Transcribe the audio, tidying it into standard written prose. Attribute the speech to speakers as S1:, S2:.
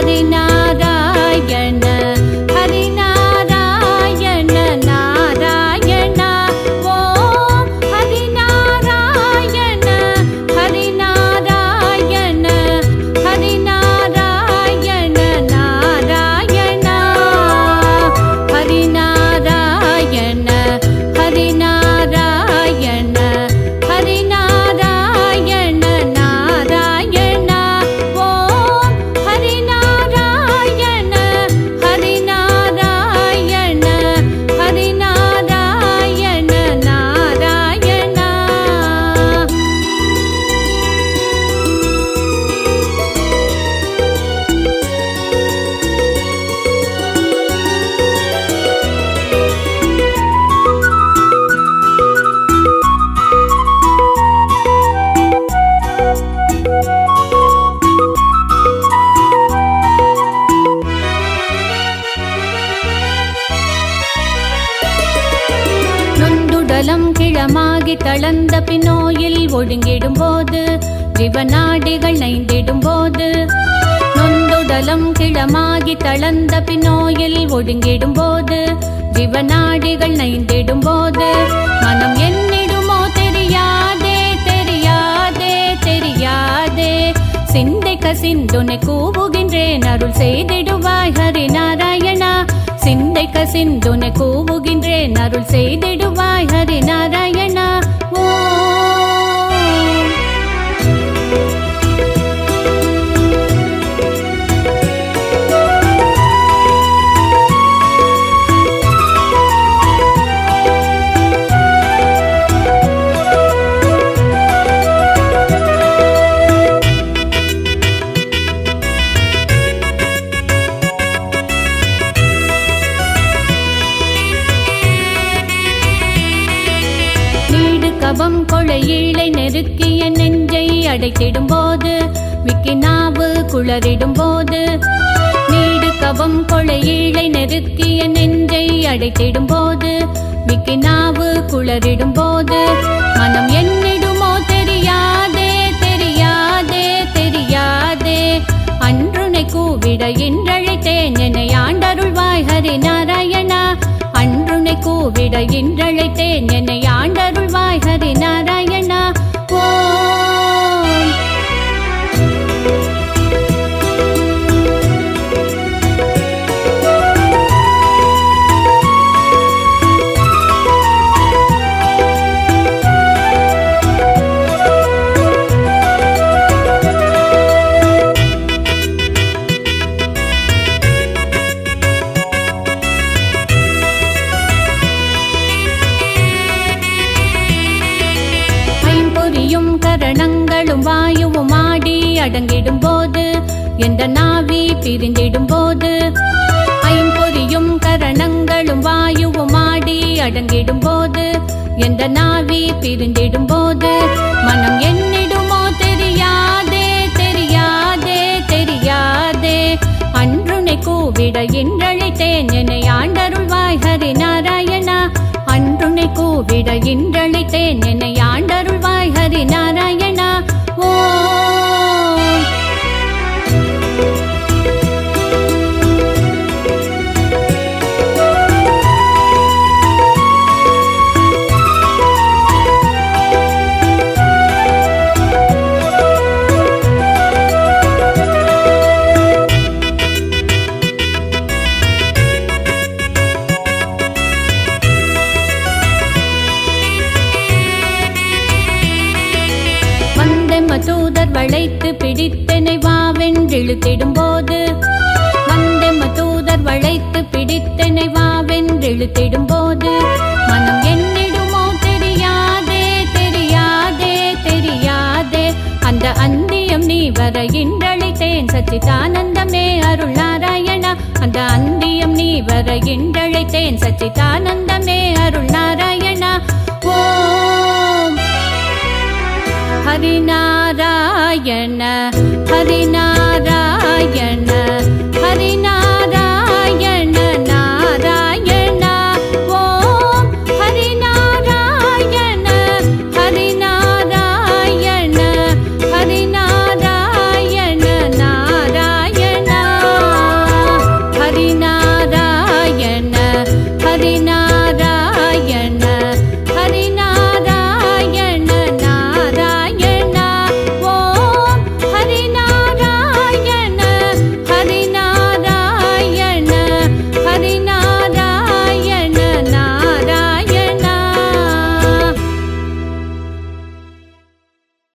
S1: ஹரிநாராயண ஹரிநாராயண நாராயண ஓம் ஹரிநாராயண ஹரிநாராயண ஹரிநாராயண நாராயண ஹரிநாராயண ஹரிநாராயண ஹரிநாராயண நாராயண ஓம் ஹரிநாராயண ஹரிநாராயண ஹரிநாராயண நாராயண. நொந்துடலம் கிழமாகி தளர்ந்த பின்னோயில் ஒடுங்கிடும் போது ஜீவநாடிகள் நைந்திடும் போது நொந்துடலம் கிழமாகி தளர்ந்த பின்னோயில் ஒடுங்கிடும் போது ஜீவநாடிகள் நைந்திடும் போது மனம் என்னிடுமோ தெரியாதே தெரியாதே தெரியாதே சிந்தை கசிந்துனை கூவுகின்றேன் அருள் செய்திடுவாய் ஹரிநாராயணா சிந்தை கசிந்துனை கூவுகின்றேன் அருள் செய்திடுவாய் ஹரிநாராயணா ஓம். கபம் கொளையீழை நெருக்கிய நெஞ்சை அடைத்திடும் போது விக்கினாவு குளறிடும் போது நீடு கபம் கொளையீழை நெருக்கிய நெஞ்சை அடைத்திடும் போது விக்கினாவு குளறிடும் போது மனம் என்னிடுமோ தெரியாதே தெரியாதே தெரியாதே அன்றுனை கூவிட இன்றழைத்தேன் என்னை ஆண்டருள்வாய் ஹரிநாராயணா அன்றுனை கூவிட இன்றழைத்தேன் என்னை ஆண்டருள்வாய் ஹரிநாராயணா ஓம். கரணங்களும் வாயுவும் ஆடி அடங்கிடும் போது எந்த நாவி பிரிந்திடும் போது ஐம்பொறியும் கரணங்களும் வாயுவும் ஆடி அடங்கிடும் போது எந்த நாவி பிரிந்திடும் போது மனம் என்னிடுமோ தெரியாதே தெரியாதே தெரியாதே அன்றுனை கூவிட இன்றழைத்தேன் என்னை ஆண்டருள்வாய் ஹரிநாராயணா அன்றுனை கூவிட இன்றழைத்தேன் என்னை ஆண்டருள்வாய் ஹரிநாராயணா ஓம். தூதர் வளைத்து பிடித்தனை வாவென்றிழுத்திடும் போது வந்தெம்ம தூதர் வளைத்து பிடித்தனை வாவென்றிழுத்திடும் போது மனம் என்னிடுமோ தெரியாதே தெரியாதே தெரியாதே அந்த அந்தியம் நீ வர இன்றழைத்தேன் சச்சிதானந்தமே அருள் நாராயணா அந்த அந்தியம் நீ வர இன்றழைத்தேன் சச்சிதானந்தமே அருள் நாராயணா ஓம். ஹரிநாராயண ஹரிநாராயண